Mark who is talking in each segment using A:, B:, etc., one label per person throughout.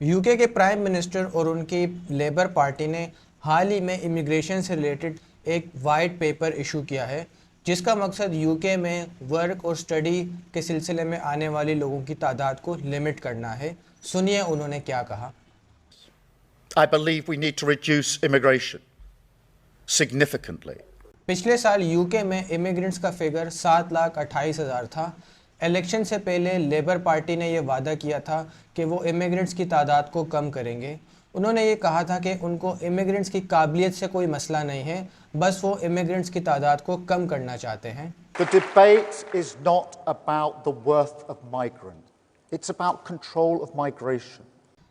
A: UK के prime minister और उनकी लेबर पार्टी ने हाल ही में इमिग्रेशन से रिलेटेड एक वाइट पेपर इशू किया है, जिसका मकसद यूके में वर्क और स्टडी के सिलसिले में आने वाले लोगों की तादाद को लिमिट करना है। सुनिए उन्होंने क्या कहा।
B: I believe we need to reduce immigration significantly.
A: पिछले साल यूके में इमिग्रेंट्स का फिगर 7,28,000 था। इलेक्शन से पहले लेबर पार्टी ने यह वादा किया था कि वो इमिग्रेंट्स की तादाद को कम करेंगे। उन्होंने ये कहा था कि उनको इमिग्रेंट्स की काबिलियत से कोई मसला नहीं है, बस वो इमिग्रेंट्स की तादाद को कम करना चाहते हैं।
C: The debate is not about the worth of migrant. It's about control of migration.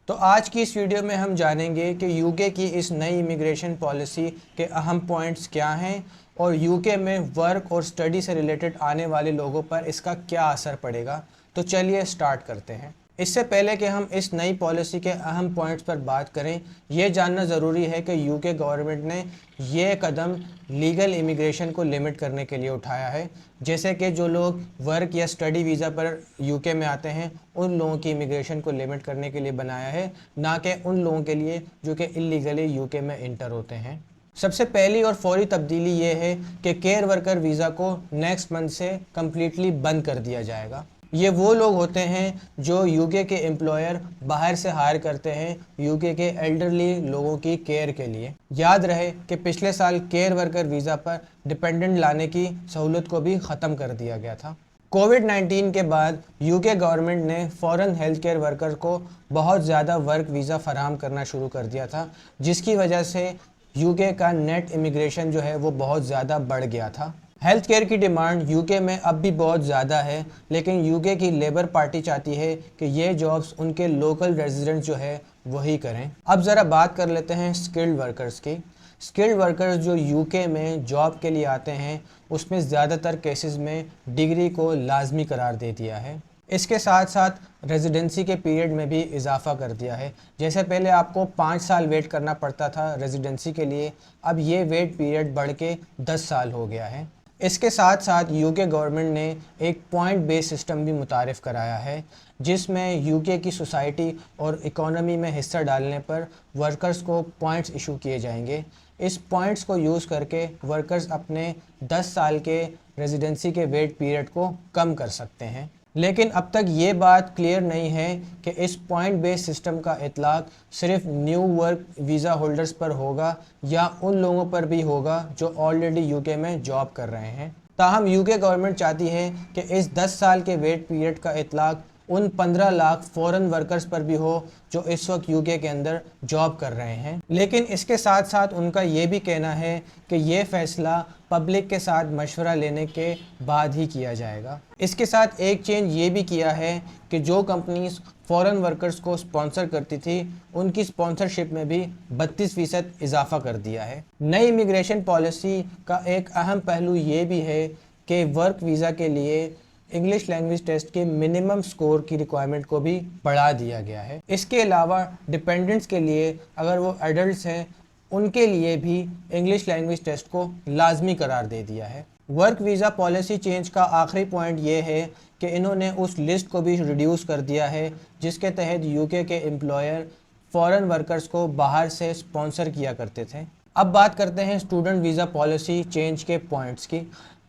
A: तो आज की इस वीडियो में हम जानेंगे कि यूके की इस नई इमिग्रेशन पॉलिसी के अहम पॉइंट्स क्या हैं और यूके में वर्क और स्टडी से रिलेटेड आने वाले लोगों पर इसका क्या असर पड़ेगा। तो चलिए स्टार्ट करते हैं। इससे पहले कि हम इस नई पॉलिसी के अहम पॉइंट्स पर बात करें, ये जानना ज़रूरी है कि यूके गवर्नमेंट ने ये कदम लीगल इमिग्रेशन को लिमिट करने के लिए उठाया है, जैसे कि जो लोग वर्क या स्टडी वीज़ा पर यूके में आते हैं उन लोगों की इमिग्रेशन को लिमिट करने के लिए बनाया है, ना कि उन लोगों के लिए जो कि इलीगली यूके में इंटर होते हैं। सबसे पहली और फौरी तब्दीली ये है कि केयर वर्कर वीज़ा को नेक्स्ट मंथ से कम्प्लीटली बंद कर दिया जाएगा। ये वो लोग होते हैं जो यूके के एम्प्लॉयर बाहर से हायर करते हैं यूके के एल्डरली लोगों की केयर के लिए। याद रहे कि पिछले साल केयर वर्कर वीज़ा पर डिपेंडेंट लाने की सहूलत को भी ख़त्म कर दिया गया था। कोविड-19 के बाद यूके गवर्नमेंट ने फॉरेन हेल्थ केयर वर्कर को बहुत ज़्यादा वर्क वीज़ा फराहम करना शुरू कर दिया था, जिसकी वजह से यूके का नेट इमिग्रेशन जो है वो बहुत ज़्यादा बढ़ गया था। हेल्थ केयर की डिमांड यूके में अब भी बहुत ज़्यादा है, लेकिन यूके की लेबर पार्टी चाहती है कि ये जॉब्स उनके लोकल रेजिडेंट्स जो है वही करें। अब ज़रा बात कर लेते हैं स्किल्ड वर्कर्स की। स्किल्ड वर्कर्स जो यूके में जॉब के लिए आते हैं उसमें ज़्यादातर केसेस में डिग्री को लाजमी करार दे दिया है। इसके साथ साथ रेजिडेंसी के पीरियड में भी इजाफा कर दिया है। जैसे पहले आपको 5 साल वेट करना पड़ता था रेजिडेंसी के लिए, अब ये वेट पीरियड बढ़ के 10 साल हो गया है। इसके साथ साथ यूके गवर्नमेंट ने एक पॉइंट बेस्ड सिस्टम भी मुतारिफ़ कराया है, जिसमें यूके की सोसाइटी और इकोनॉमी में हिस्सा डालने पर वर्कर्स को पॉइंट्स इशू किए जाएंगे। इस पॉइंट्स को यूज़ करके वर्कर्स अपने 10 साल के रेजिडेंसी के वेट पीरियड को कम कर सकते हैं। लेकिन अब तक ये बात क्लियर नहीं है कि इस पॉइंट बेस्ड सिस्टम का इतलाक़ सिर्फ न्यू वर्क वीज़ा होल्डर्स पर होगा या उन लोगों पर भी होगा जो ऑलरेडी यूके में जॉब कर रहे हैं। ताहम यूके गवर्नमेंट चाहती है कि इस 10 साल के वेट पीरियड का इतलाक़ उन 15 लाख फॉरेन वर्कर्स पर भी हो जो इस वक्त यूके के अंदर जॉब कर रहे हैं। लेकिन इसके साथ साथ उनका ये भी कहना है कि ये फ़ैसला पब्लिक के साथ मशवरा लेने के बाद ही किया जाएगा। इसके साथ एक चेंज ये भी किया है कि जो कंपनीज फॉरेन वर्कर्स को स्पॉन्सर करती थी उनकी स्पॉन्सरशिप में भी 32% इजाफा कर दिया है। नई इमिग्रेशन पॉलिसी का एक अहम पहलू ये भी है कि वर्क वीज़ा के लिए इंग्लिश लैंग्वेज टेस्ट के मिनिमम स्कोर की रिक्वायरमेंट को भी बढ़ा दिया गया है। इसके अलावा डिपेंडेंट्स के लिए अगर वो एडल्ट्स हैं उनके लिए भी इंग्लिश लैंग्वेज टेस्ट को लाजमी करार दे दिया है। वर्क वीज़ा पॉलिसी चेंज का आखिरी पॉइंट ये है कि इन्होंने उस लिस्ट को भी रिड्यूस कर दिया है जिसके तहत यूके के एम्प्लॉयर फॉरेन वर्कर्स को बाहर से स्पॉन्सर किया करते थे। अब बात करते हैं स्टूडेंट वीज़ा पॉलिसी चेंज के पॉइंट्स की।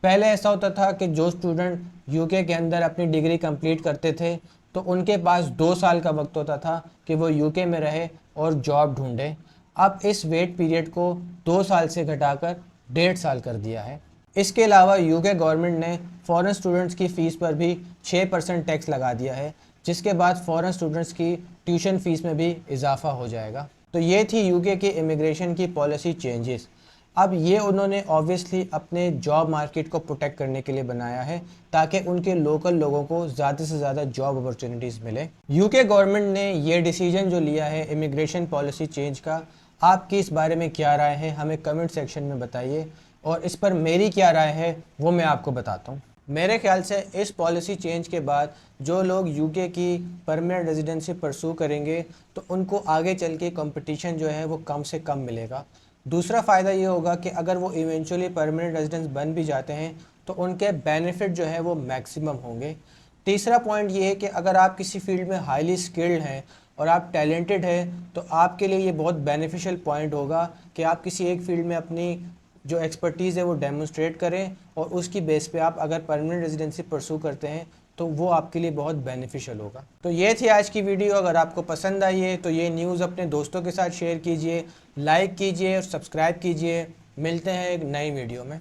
A: पहले ऐसा होता था कि जो स्टूडेंट यूके के अंदर अपनी डिग्री कंप्लीट करते थे तो उनके पास 2 साल का वक्त होता था कि वो यूके में रहे और जॉब ढूंढे। अब इस वेट पीरियड को 2 साल से घटाकर 1.5 साल कर दिया है। इसके अलावा यूके गवर्नमेंट ने फॉरेन स्टूडेंट्स की फ़ीस पर भी 6% टैक्स लगा दिया है, जिसके बाद फॉरेन स्टूडेंट्स की ट्यूशन फ़ीस में भी इजाफा हो जाएगा। तो ये थी यूके की इमिग्रेशन की पॉलिसी चेंजेस। अब ये उन्होंने ऑब्वियसली अपने जॉब मार्केट को प्रोटेक्ट करने के लिए बनाया है ताकि उनके लोकल लोगों को ज़्यादा से ज़्यादा जॉब अपॉर्चुनिटीज़ मिले। यूके गवर्नमेंट ने ये डिसीजन जो लिया है इमिग्रेशन पॉलिसी चेंज का, आपकी इस बारे में क्या राय है हमें कमेंट सेक्शन में बताइए, और इस पर मेरी क्या राय है वो मैं आपको बताता हूँ। मेरे ख्याल से इस पॉलिसी चेंज के बाद जो लोग यूके की परमानेंट रेजिडेंसी परसू करेंगे तो उनको आगे चल के कंपटीशन जो है वो कम से कम मिलेगा। दूसरा फ़ायदा ये होगा कि अगर वो इवेंचुअली परमानेंट रेजिडेंस बन भी जाते हैं तो उनके बेनिफिट जो है वो मैक्सिमम होंगे। तीसरा पॉइंट ये है कि अगर आप किसी फील्ड में हाईली स्किल्ड हैं اور آپ ٹیلنٹڈ ہیں تو آپ کے لیے یہ بہت بینیفیشل پوائنٹ ہوگا کہ آپ کسی ایک فیلڈ میں اپنی جو ایکسپرٹیز ہے وہ ڈیمونسٹریٹ کریں اور اس کی بیس پہ آپ اگر پرمننٹ ریزیڈنسی پرسو کرتے ہیں تو وہ آپ کے لیے بہت بینیفیشل ہوگا. تو یہ تھی آج کی ویڈیو. اگر آپ کو پسند آئی ہے تو یہ نیوز اپنے دوستوں کے ساتھ شیئر کیجئے, لائک کیجئے اور سبسکرائب کیجئے. ملتے ہیں ایک نئی ویڈیو میں.